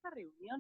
Esta reunión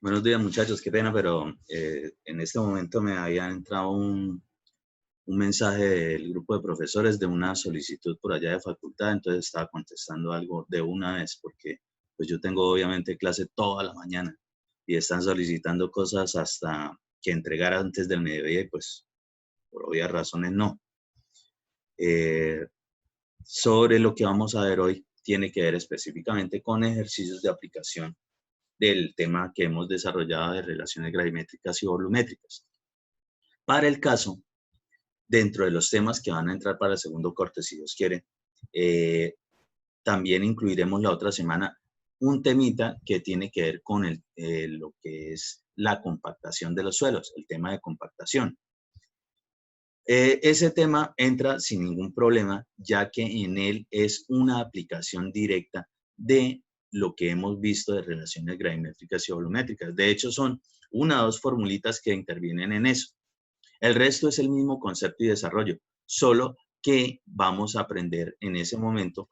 Buenos días, muchachos. Qué pena, pero en este momento me había entrado un mensaje del grupo de profesores de una solicitud por allá de facultad, entonces estaba contestando algo de una vez porque pues yo tengo obviamente clase toda la mañana y están solicitando cosas hasta que entregar antes del mediodía y pues por obvias razones no. Sobre lo que vamos a ver hoy tiene que ver específicamente con ejercicios de aplicación del tema que hemos desarrollado de relaciones gravimétricas y volumétricas. Para el caso, dentro de los temas que van a entrar para el segundo corte, si Dios quiere, También incluiremos la otra semana un temita que tiene que ver con lo que es la compactación de los suelos, el tema de compactación. Ese tema entra sin ningún problema, ya que en él es una aplicación directa de lo que hemos visto de relaciones gravimétricas y volumétricas. De hecho, son una o dos formulitas que intervienen en eso. El resto es el mismo concepto y desarrollo, solo que vamos a aprender en ese momento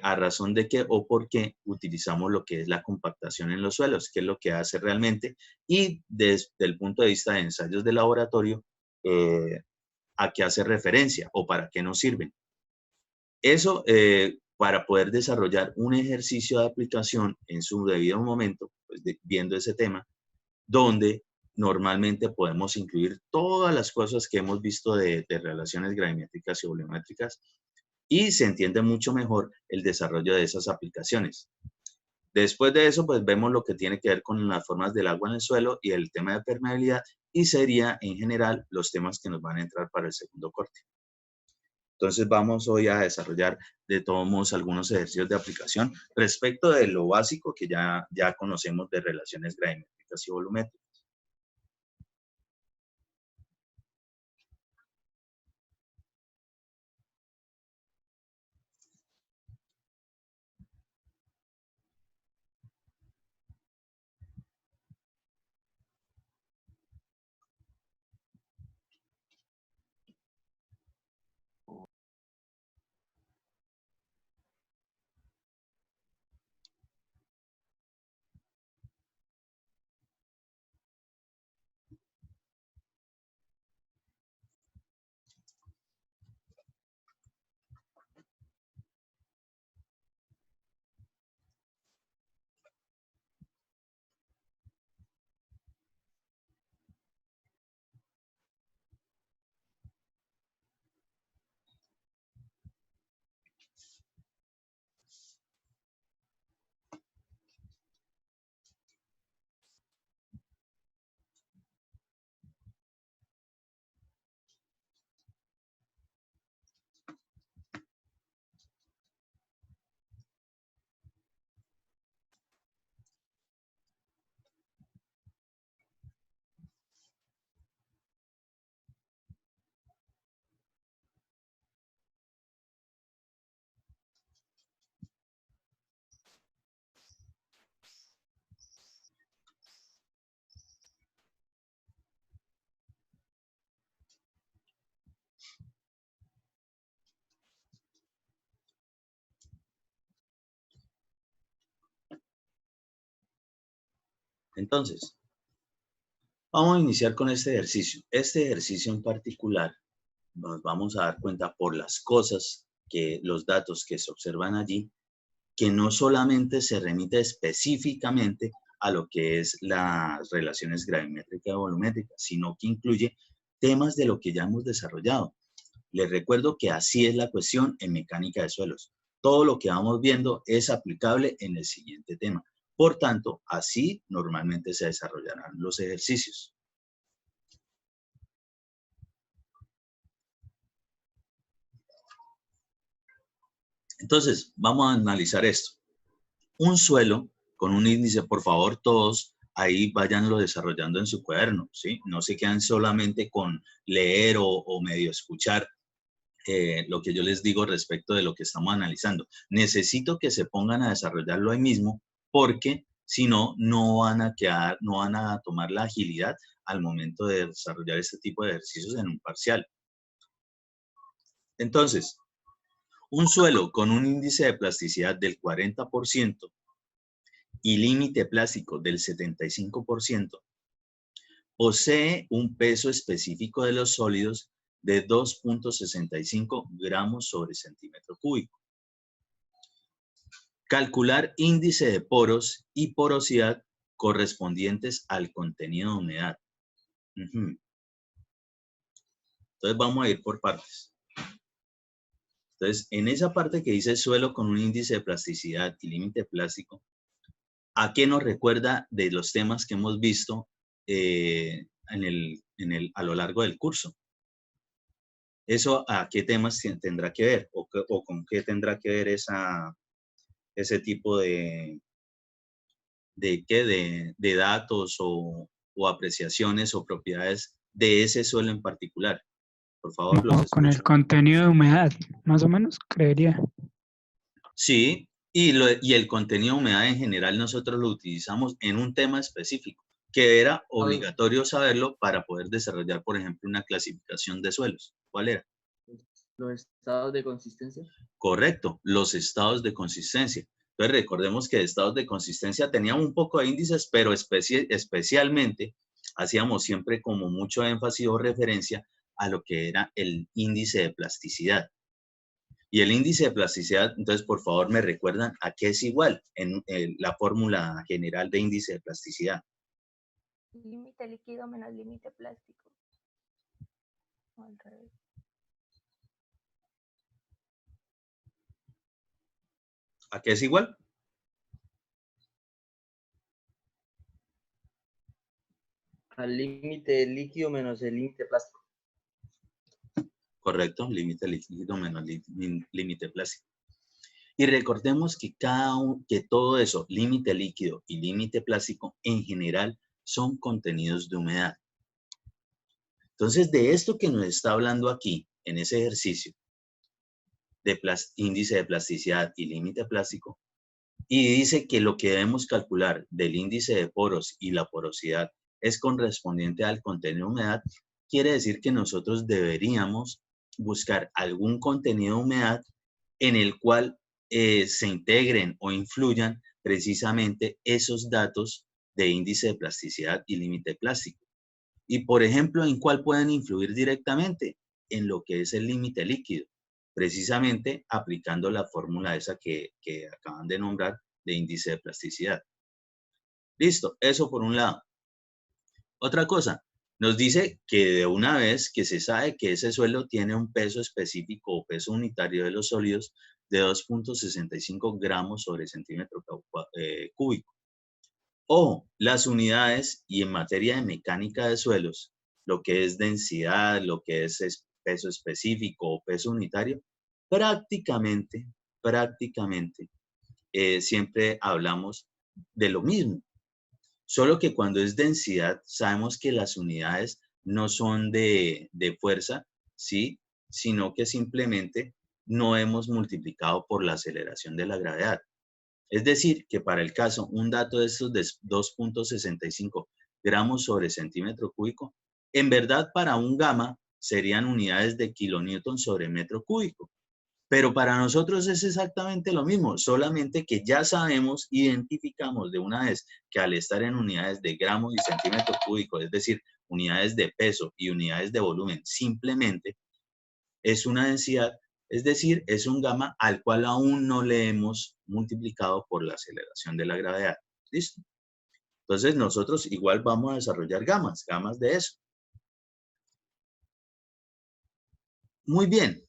a razón de qué o por qué utilizamos lo que es la compactación en los suelos, qué es lo que hace realmente, y desde el punto de vista de ensayos de laboratorio, a qué hace referencia o para qué nos sirven. Eso para poder desarrollar un ejercicio de aplicación en su debido momento, pues viendo ese tema, donde normalmente podemos incluir todas las cosas que hemos visto de relaciones gravimétricas y volumétricas y se entiende mucho mejor el desarrollo de esas aplicaciones. Después de eso, pues vemos lo que tiene que ver con las formas del agua en el suelo y el tema de permeabilidad y sería en general los temas que nos van a entrar para el segundo corte. Entonces vamos hoy a desarrollar de todos modos algunos ejercicios de aplicación respecto de lo básico que ya conocemos de relaciones gravimétricas y volumétricas. Entonces, vamos a iniciar con este ejercicio. Este ejercicio en particular nos vamos a dar cuenta por las cosas los datos que se observan allí, que no solamente se remite específicamente a lo que es las relaciones gravimétricas y volumétricas, sino que incluye temas de lo que ya hemos desarrollado. Les recuerdo que así es la cuestión en mecánica de suelos. Todo lo que vamos viendo es aplicable en el siguiente tema. Por tanto, así normalmente se desarrollarán los ejercicios. Entonces, vamos a analizar esto. Un suelo con un índice, por favor, todos ahí váyanlo desarrollando en su cuaderno, ¿sí? No se quedan solamente con leer o medio escuchar lo que yo les digo respecto de lo que estamos analizando. Necesito que se pongan a desarrollarlo ahí mismo porque si no, no van a tomar la agilidad al momento de desarrollar este tipo de ejercicios en un parcial. Entonces, un suelo con un índice de plasticidad del 40% y límite plástico del 75%, posee un peso específico de los sólidos de 2.65 gramos sobre centímetro cúbico. Calcular índice de poros y porosidad correspondientes al contenido de humedad. Entonces vamos a ir por partes. Entonces, en esa parte que dice suelo con un índice de plasticidad y límite plástico, ¿a qué nos recuerda de los temas que hemos visto a lo largo del curso? ¿Eso a qué temas tendrá que ver? ¿O con qué tendrá que ver ese tipo de datos o apreciaciones o propiedades de ese suelo en particular? Por favor, los Como con el escucho. contenido de humedad, más o menos, creería. Sí, y el contenido de humedad en general nosotros lo utilizamos en un tema específico, que era obligatorio saberlo para poder desarrollar, por ejemplo, una clasificación de suelos. ¿Cuál era? Los estados de consistencia. Correcto, los estados de consistencia. Entonces recordemos que de estados de consistencia teníamos un poco de índices, pero especialmente hacíamos siempre como mucho énfasis o referencia a lo que era el índice de plasticidad. Y el índice de plasticidad, entonces, por favor, me recuerdan a qué es igual en la fórmula general de índice de plasticidad. Límite líquido menos límite plástico. O al revés. ¿A qué es igual? Al límite líquido menos el límite plástico. Correcto, límite líquido menos límite plástico. Y recordemos que que todo eso, límite líquido y límite plástico, en general son contenidos de humedad. Entonces, de esto que nos está hablando aquí, en ese ejercicio, de índice de plasticidad y límite plástico, y dice que lo que debemos calcular del índice de poros y la porosidad es correspondiente al contenido de humedad, quiere decir que nosotros deberíamos buscar algún contenido de humedad en el cual se integren o influyan precisamente esos datos de índice de plasticidad y límite plástico. Y, por ejemplo, ¿en cuál pueden influir directamente? En lo que es el límite líquido, precisamente aplicando la fórmula esa que acaban de nombrar de índice de plasticidad. Listo, eso por un lado. Otra cosa, nos dice que de una vez que se sabe que ese suelo tiene un peso específico o peso unitario de los sólidos de 2.65 gramos sobre centímetro cúbico. O las unidades y en materia de mecánica de suelos, lo que es densidad, lo que es peso específico o peso unitario, prácticamente siempre hablamos de lo mismo. Solo que cuando es densidad, sabemos que las unidades no son de fuerza, ¿sí? Sino que simplemente no hemos multiplicado por la aceleración de la gravedad. Es decir, que para el caso, un dato de estos de 2.65 gramos sobre centímetro cúbico, en verdad para un gamma serían unidades de kilonewton sobre metro cúbico. Pero para nosotros es exactamente lo mismo, solamente que ya sabemos, identificamos de una vez que al estar en unidades de gramos y centímetro cúbico, es decir, unidades de peso y unidades de volumen, simplemente es una densidad, es decir, es un gamma al cual aún no le hemos multiplicado por la aceleración de la gravedad. ¿Listo? Entonces nosotros igual vamos a desarrollar gamas de eso. Muy bien.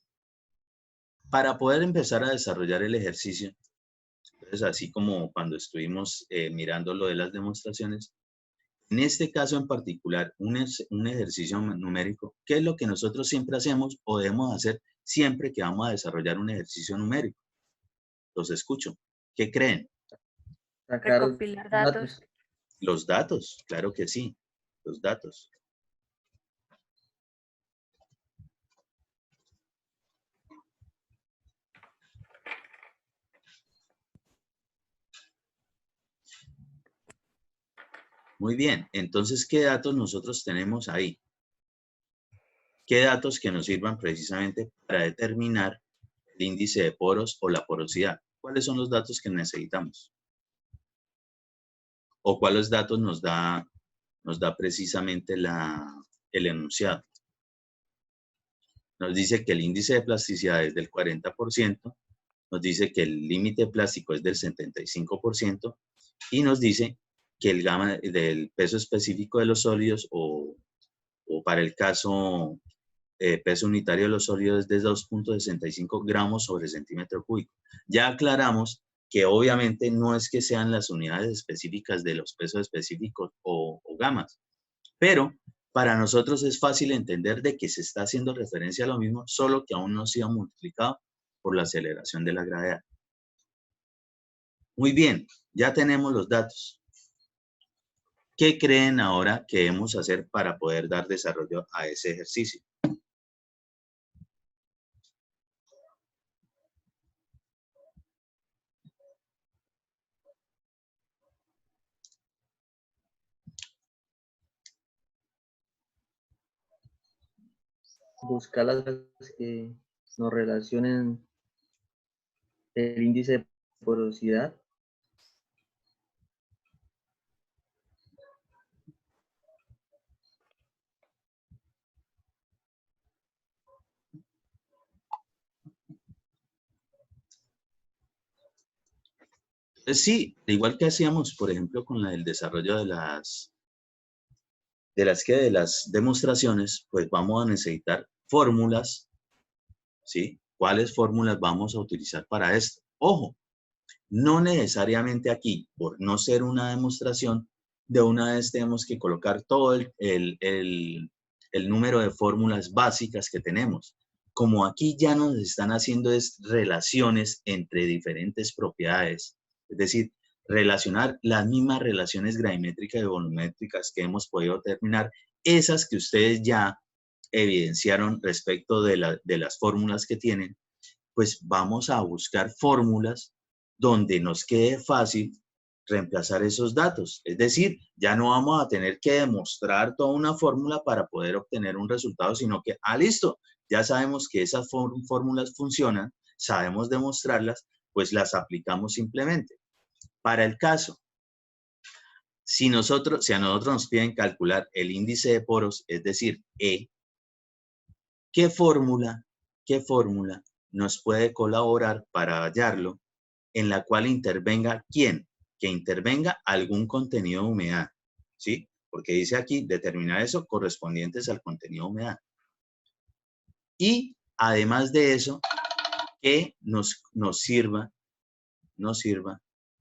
Para poder empezar a desarrollar el ejercicio, entonces así como cuando estuvimos mirando lo de las demostraciones, en este caso en particular, un ejercicio numérico, ¿qué es lo que nosotros siempre hacemos o debemos hacer siempre que vamos a desarrollar un ejercicio numérico? Los escucho. ¿Qué creen? Recopilar datos. Los datos, claro que sí, los datos. Muy bien, entonces, ¿qué datos nosotros tenemos ahí? ¿Qué datos que nos sirvan precisamente para determinar el índice de poros o la porosidad? ¿Cuáles son los datos que necesitamos? ¿O cuáles datos nos da precisamente el enunciado? Nos dice que el índice de plasticidad es del 40%, nos dice que el límite plástico es del 75% y nos dice que el gamma del peso específico de los sólidos o para el caso peso unitario de los sólidos es de 2.65 gramos sobre centímetro cúbico. Ya aclaramos que obviamente no es que sean las unidades específicas de los pesos específicos o gamas, pero para nosotros es fácil entender de que se está haciendo referencia a lo mismo, solo que aún no se ha multiplicado por la aceleración de la gravedad. Muy bien, ya tenemos los datos. ¿Qué creen ahora que debemos hacer para poder dar desarrollo a ese ejercicio? Buscar las que nos relacionen el índice de porosidad. Sí, igual que hacíamos, por ejemplo, con el desarrollo de las demostraciones, pues vamos a necesitar fórmulas, ¿sí? ¿Cuáles fórmulas vamos a utilizar para esto? Ojo, no necesariamente aquí, por no ser una demostración, de una vez tenemos que colocar todo el número de fórmulas básicas que tenemos. Como aquí ya nos están haciendo relaciones entre diferentes propiedades, es decir, relacionar las mismas relaciones gravimétricas y volumétricas que hemos podido determinar, esas que ustedes ya evidenciaron respecto de las fórmulas que tienen, pues vamos a buscar fórmulas donde nos quede fácil reemplazar esos datos. Es decir, ya no vamos a tener que demostrar toda una fórmula para poder obtener un resultado, sino que, listo, ya sabemos que esas fórmulas funcionan, sabemos demostrarlas, pues las aplicamos simplemente. Para el caso, si a nosotros nos piden calcular el índice de poros, es decir, E, ¿qué fórmula nos puede colaborar para hallarlo, en la cual intervenga quién? Que intervenga algún contenido de humedad, ¿sí? Porque dice aquí, determinar eso correspondientes al contenido de humedad. Y además de eso, que nos sirva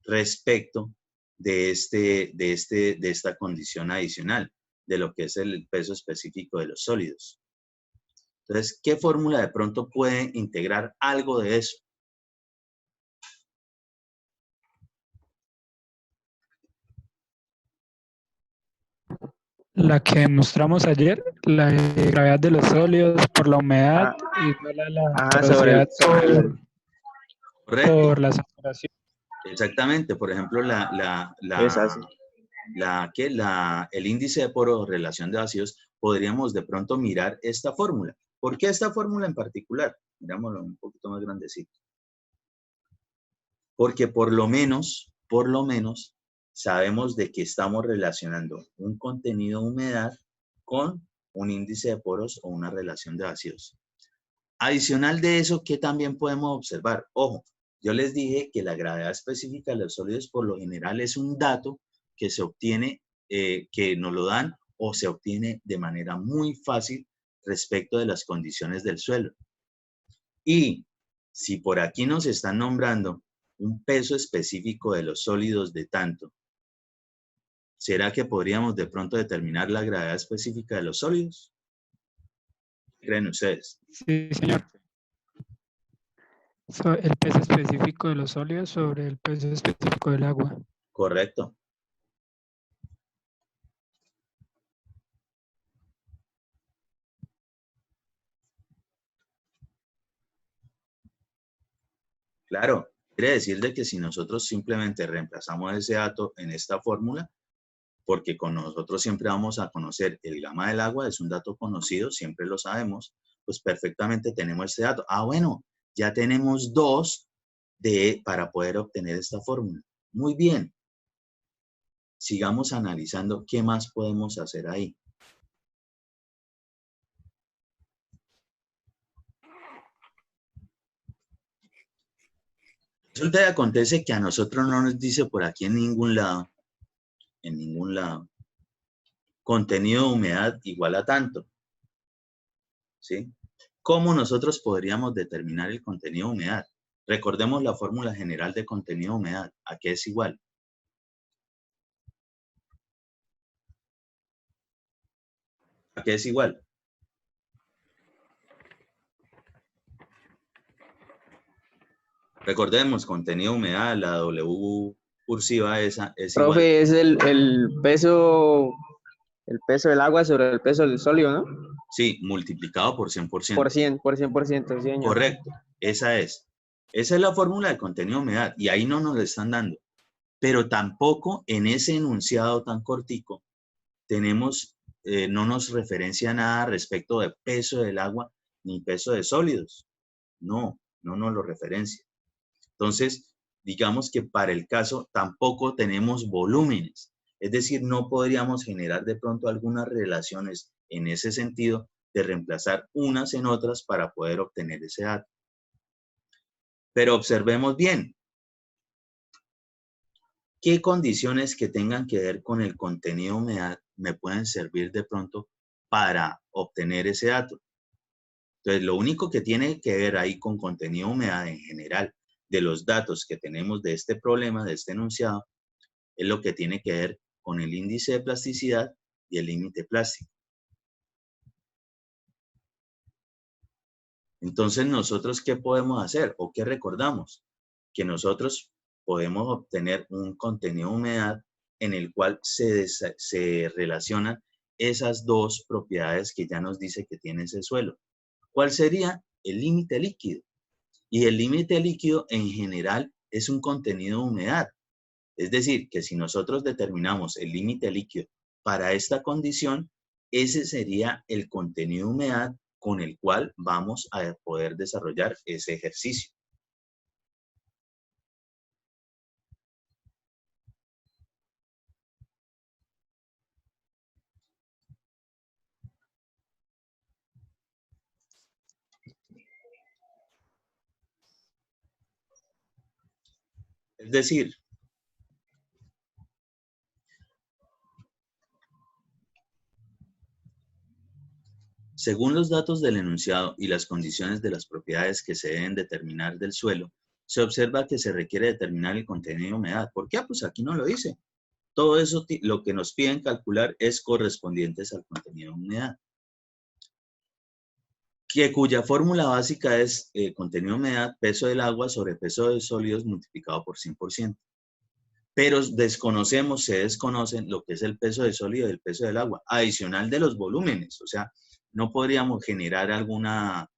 respecto de esta condición adicional, de lo que es el peso específico de los sólidos. Entonces, ¿qué fórmula de pronto puede integrar algo de eso? La que demostramos ayer, la de gravedad de los sólidos por la humedad igual a la porosidad por la saturación. Exactamente, por ejemplo, el índice de poro o relación de vacíos, podríamos de pronto mirar esta fórmula. ¿Por qué esta fórmula en particular? Mirámoslo un poquito más grandecito. Porque por lo menos, sabemos de que estamos relacionando un contenido de humedad con un índice de poros o una relación de vacíos. Adicional de eso, ¿qué también podemos observar? Ojo, yo les dije que la gravedad específica de los sólidos por lo general es un dato que se obtiene, que nos lo dan o se obtiene de manera muy fácil respecto de las condiciones del suelo. Y si por aquí nos están nombrando un peso específico de los sólidos de tanto, ¿será que podríamos de pronto determinar la gravedad específica de los sólidos? ¿Qué creen ustedes? Sí, señor. El peso específico de los sólidos sobre el peso específico del agua. Correcto. Claro, quiere decir de que si nosotros simplemente reemplazamos ese dato en esta fórmula, porque con nosotros siempre vamos a conocer el gamma del agua, es un dato conocido, siempre lo sabemos, pues perfectamente tenemos este dato. Bueno, ya tenemos dos para poder obtener esta fórmula. Muy bien. Sigamos analizando qué más podemos hacer ahí. Resulta y acontece que a nosotros no nos dice por aquí en ningún lado, contenido de humedad igual a tanto, ¿sí? ¿Cómo nosotros podríamos determinar el contenido de humedad? Recordemos la fórmula general de contenido de humedad. ¿A qué es igual? ¿A qué es igual? Recordemos, contenido humedad, la W cursiva esa es igual. Profe, es el peso del agua sobre el peso del sólido, ¿no? Sí, multiplicado por 100%. Por 100%, sí, señor. Correcto, esa es. Esa es la fórmula de contenido humedad y ahí no nos la están dando. Pero tampoco en ese enunciado tan cortico tenemos, no nos referencia nada respecto de peso del agua ni peso de sólidos. No nos lo referencia. Entonces, digamos que para el caso tampoco tenemos volúmenes. Es decir, no podríamos generar de pronto algunas relaciones en ese sentido de reemplazar unas en otras para poder obtener ese dato. Pero observemos bien, ¿qué condiciones que tengan que ver con el contenido humedad me pueden servir de pronto para obtener ese dato? Entonces, lo único que tiene que ver ahí con contenido humedad en general de los datos que tenemos de este problema, de este enunciado, es lo que tiene que ver con el índice de plasticidad y el límite plástico. Entonces, ¿nosotros qué podemos hacer o qué recordamos? Que nosotros podemos obtener un contenido de humedad en el cual se relacionan esas dos propiedades que ya nos dice que tiene ese suelo. ¿Cuál sería? El límite líquido. Y el límite líquido en general es un contenido de humedad. Es decir, que si nosotros determinamos el límite líquido para esta condición, ese sería el contenido de humedad con el cual vamos a poder desarrollar ese ejercicio. Es decir, según los datos del enunciado y las condiciones de las propiedades que se deben determinar del suelo, se observa que se requiere determinar el contenido de humedad. ¿Por qué? Pues aquí no lo dice. Todo eso, lo que nos piden calcular es correspondientes al contenido de humedad. Cuya fórmula básica es contenido de humedad, peso del agua sobre peso de sólidos multiplicado por 100%. Pero se desconocen lo que es el peso del sólido y el peso del agua, adicional de los volúmenes. O sea, no podríamos generar alguna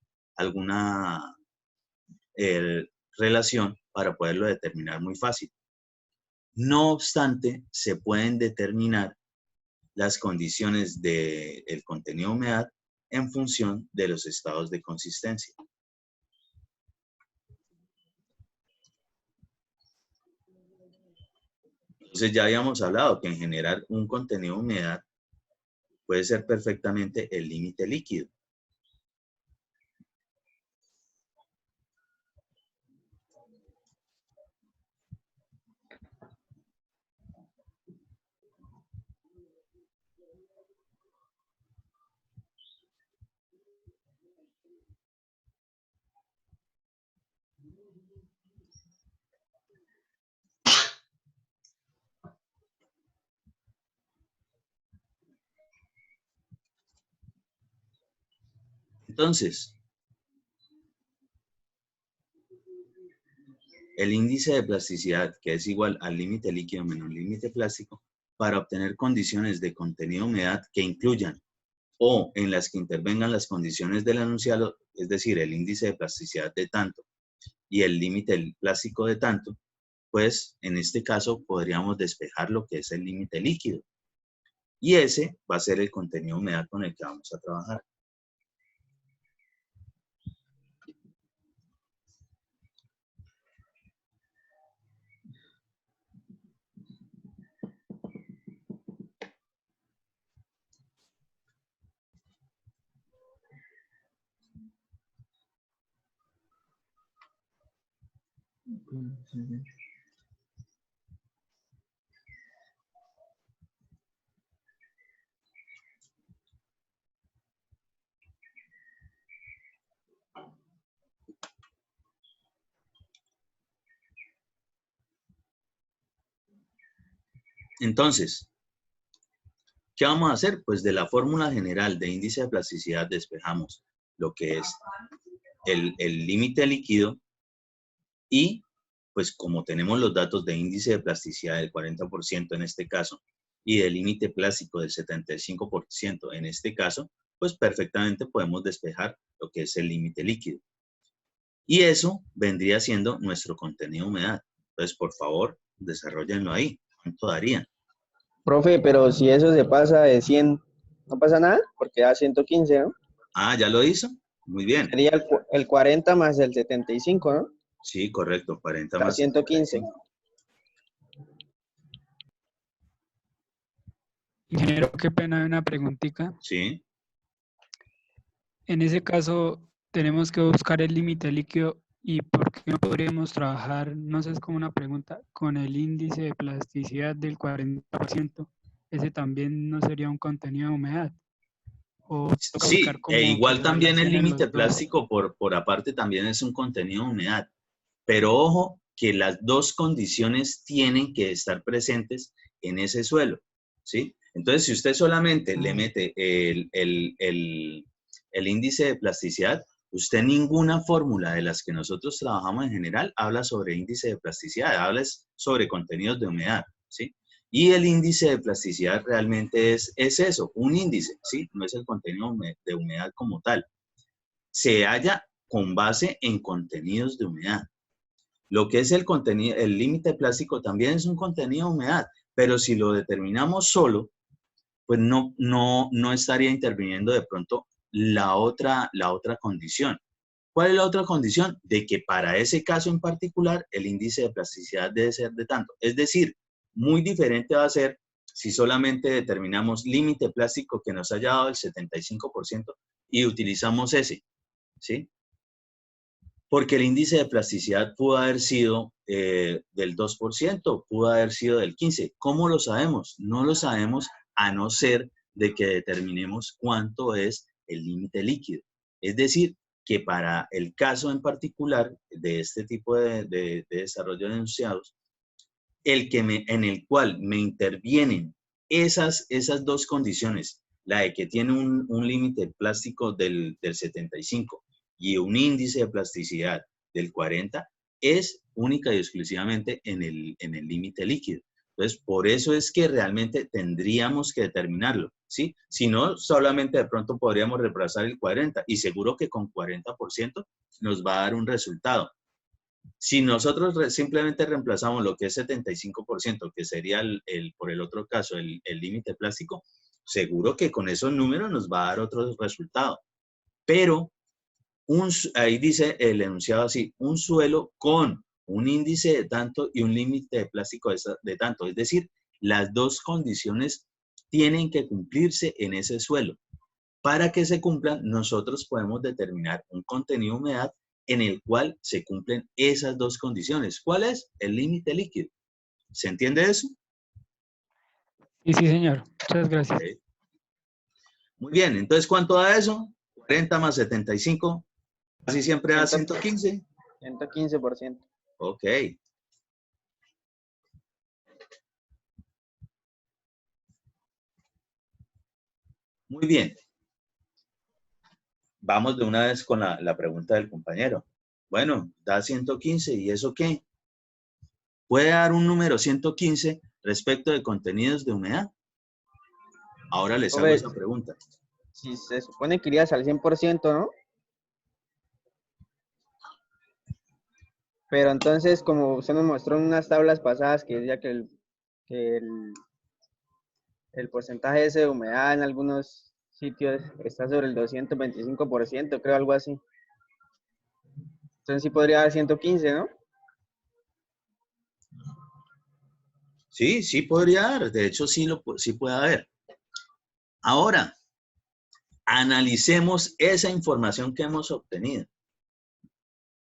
relación para poderlo determinar muy fácil. No obstante, se pueden determinar las condiciones del contenido de humedad en función de los estados de consistencia. Entonces ya habíamos hablado que en general un contenido de humedad puede ser perfectamente el límite líquido. Entonces, el índice de plasticidad, que es igual al límite líquido menos límite plástico, para obtener condiciones de contenido de humedad que incluyan o en las que intervengan las condiciones del enunciado, es decir, el índice de plasticidad de tanto y el límite plástico de tanto, pues en este caso podríamos despejar lo que es el límite líquido. Y ese va a ser el contenido de humedad con el que vamos a trabajar. Entonces, ¿Qué vamos a hacer? Pues de la fórmula general de índice de plasticidad despejamos lo que es el límite líquido y pues como tenemos los datos de índice de plasticidad del 40% en este caso y del límite plástico del 75% en este caso, pues perfectamente podemos despejar lo que es el límite líquido. Y eso vendría siendo nuestro contenido de humedad. Entonces, por favor, desarróllenlo ahí. ¿Cuánto daría? Profe, pero si eso se pasa de 100, ¿no pasa nada? Porque da 115, ¿no? Ah, ¿ya lo hizo? Muy bien. Sería el 40 más el 75, ¿no? Sí, correcto. 40 Da más 115. 75. Ingeniero, qué pena, una preguntita. Sí. En ese caso, tenemos que buscar el límite líquido y ¿por qué no podríamos trabajar, no sé, es como una pregunta, con el índice de plasticidad del 40%? Ese también no sería un contenido de humedad. O toca buscar Sí, e como que igual se también el relacionen límite los dos. plástico por aparte también es un contenido de humedad. Pero ojo que las dos condiciones tienen que estar presentes en ese suelo, ¿sí? Entonces, si usted solamente le mete el índice de plasticidad, usted ninguna fórmula de las que nosotros trabajamos en general habla sobre índice de plasticidad, habla sobre contenidos de humedad, ¿sí? Y el índice de plasticidad realmente es eso, un índice, ¿sí? No es el contenido de humedad como tal. Se halla con base en contenidos de humedad. Lo que es el contenido, el límite plástico también es un contenido de humedad, pero si lo determinamos solo, pues no estaría interviniendo de pronto la otra condición. ¿Cuál es la otra condición? De que para ese caso en particular el índice de plasticidad debe ser de tanto. Es decir, muy diferente va a ser si solamente determinamos límite plástico que nos haya dado el 75% y utilizamos ese, ¿sí? Porque el índice de plasticidad pudo haber sido del 2%, pudo haber sido del 15%. ¿Cómo lo sabemos? No lo sabemos a no ser de que determinemos cuánto es el límite líquido. Es decir, que para el caso en particular de este tipo de desarrollo de enunciados, en el cual me intervienen esas dos condiciones, la de que tiene un límite plástico del 75 y un índice de plasticidad del 40, es única y exclusivamente en el límite líquido. Entonces, por eso es que realmente tendríamos que determinarlo, ¿sí? Si no, solamente de pronto podríamos reemplazar el 40 y seguro que con 40% nos va a dar un resultado. Si nosotros simplemente reemplazamos lo que es 75%, que sería por el otro caso el límite plástico, seguro que con esos números nos va a dar otro resultado. Pero ahí dice el enunciado así, un suelo con un índice de tanto y un límite de plástico de tanto. Es decir, las dos condiciones tienen que cumplirse en ese suelo. Para que se cumplan, nosotros podemos determinar un contenido de humedad en el cual se cumplen esas dos condiciones. ¿Cuál es? El límite líquido. ¿Se entiende eso? Sí, sí, señor. Muchas gracias. Okay. Muy bien, entonces, ¿cuánto da eso? 40 más 75, casi siempre da 115. 115%. Ok. Muy bien. Vamos de una vez con la pregunta del compañero. Bueno, da 115, ¿y eso qué? ¿Puede dar un número 115 respecto de contenidos de humedad? Ahora les hago esa pregunta. Si se supone que irías al 100%, ¿no? Pero entonces, como usted nos mostró en unas tablas pasadas que decía que el porcentaje ese de humedad en algunos sitios está sobre el 225%, creo, algo así. Entonces sí podría dar 115, ¿no? Sí, sí podría dar. De hecho, sí puede haber. Ahora, analicemos esa información que hemos obtenido.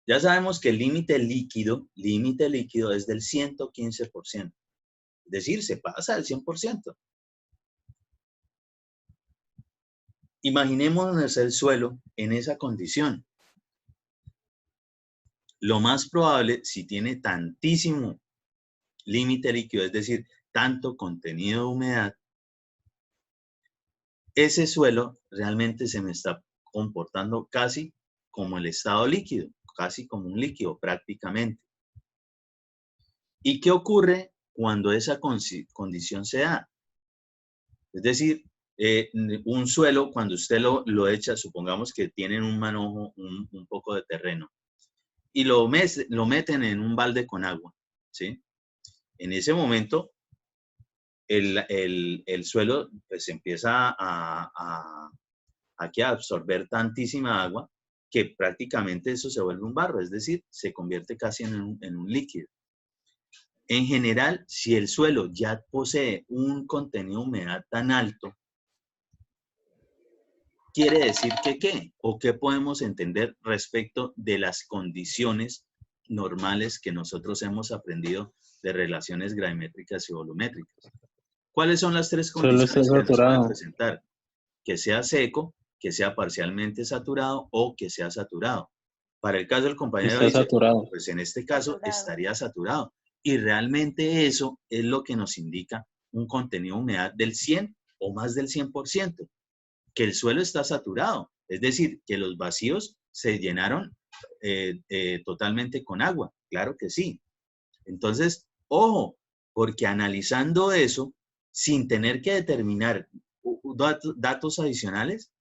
Ya sabemos que el límite líquido es del 115%. Es decir, se pasa del 100%. Imaginémonos el suelo en esa condición. Lo más probable, si tiene tantísimo límite líquido, es decir, tanto contenido de humedad, ese suelo realmente se me está comportando casi como el estado líquido, casi como un líquido prácticamente. ¿Y qué ocurre cuando esa condición se da? Es decir, un suelo, cuando usted lo echa, supongamos que tienen un manojo, un poco de terreno, y lo meten en un balde con agua, ¿sí? En ese momento, el suelo pues empieza aquí a absorber tantísima agua que prácticamente eso se vuelve un barro, es decir, se convierte casi en un líquido. En general, si el suelo ya posee un contenido de humedad tan alto, quiere decir que ¿qué? ¿O qué podemos entender respecto de las condiciones normales que nosotros hemos aprendido de relaciones gravimétricas y volumétricas? ¿Cuáles son las tres condiciones que nos pueden presentar? Que sea seco, que sea parcialmente saturado o que sea saturado. Para el caso del compañero dice, saturado. Pues en este caso estaría saturado. Y realmente eso es lo que nos indica un contenido de humedad del 100 o más del 100%, que el suelo está saturado. Es decir, que los vacíos se llenaron totalmente con agua. Claro que sí. Entonces, ojo, porque analizando eso, sin tener que determinar datos adicionales,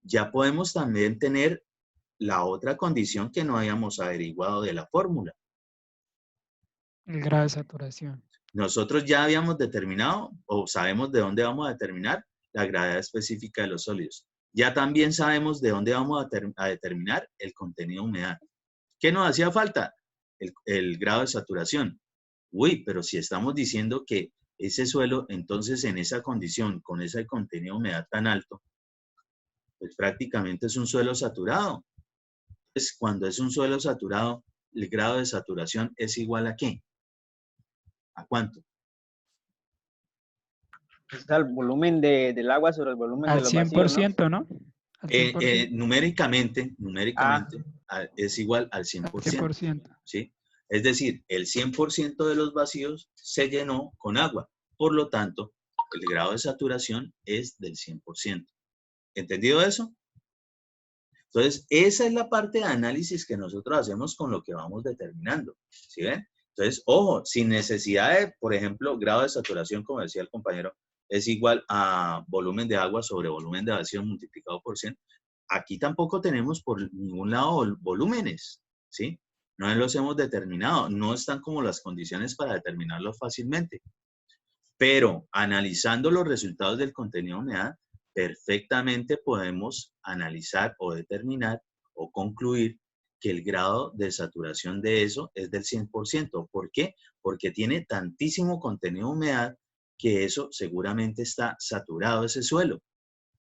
ya podemos también tener la otra condición que no habíamos averiguado de la fórmula. El grado de saturación. Nosotros ya habíamos determinado, o sabemos de dónde vamos a determinar la gravedad específica de los sólidos. Ya también sabemos de dónde vamos a determinar el contenido de humedad. ¿Qué nos hacía falta? El grado de saturación. Uy, pero si estamos diciendo que ese suelo, entonces en esa condición, con ese contenido de humedad tan alto, pues prácticamente es un suelo saturado. Entonces, cuando es un suelo saturado, el grado de saturación es igual ¿a qué? ¿A cuánto? Es al volumen del agua sobre el volumen de los vacíos, ¿no? Al 100%. Numéricamente es igual al 100%. 100%. ¿Sí? Es decir, el 100% de los vacíos se llenó con agua. Por lo tanto, el grado de saturación es del 100%. ¿Entendido eso? Entonces, esa es la parte de análisis que nosotros hacemos con lo que vamos determinando. ¿Sí ven? Entonces, ojo, sin necesidad de, por ejemplo, grado de saturación, como decía el compañero, es igual a volumen de agua sobre volumen de vacío multiplicado por 100. Aquí tampoco tenemos por ningún lado volúmenes, ¿sí? No los hemos determinado, no están como las condiciones para determinarlo fácilmente. Pero analizando los resultados del contenido de humedad, perfectamente podemos analizar o determinar o concluir que el grado de saturación de eso es del 100%. ¿Por qué? Porque tiene tantísimo contenido de humedad que eso seguramente está saturado ese suelo.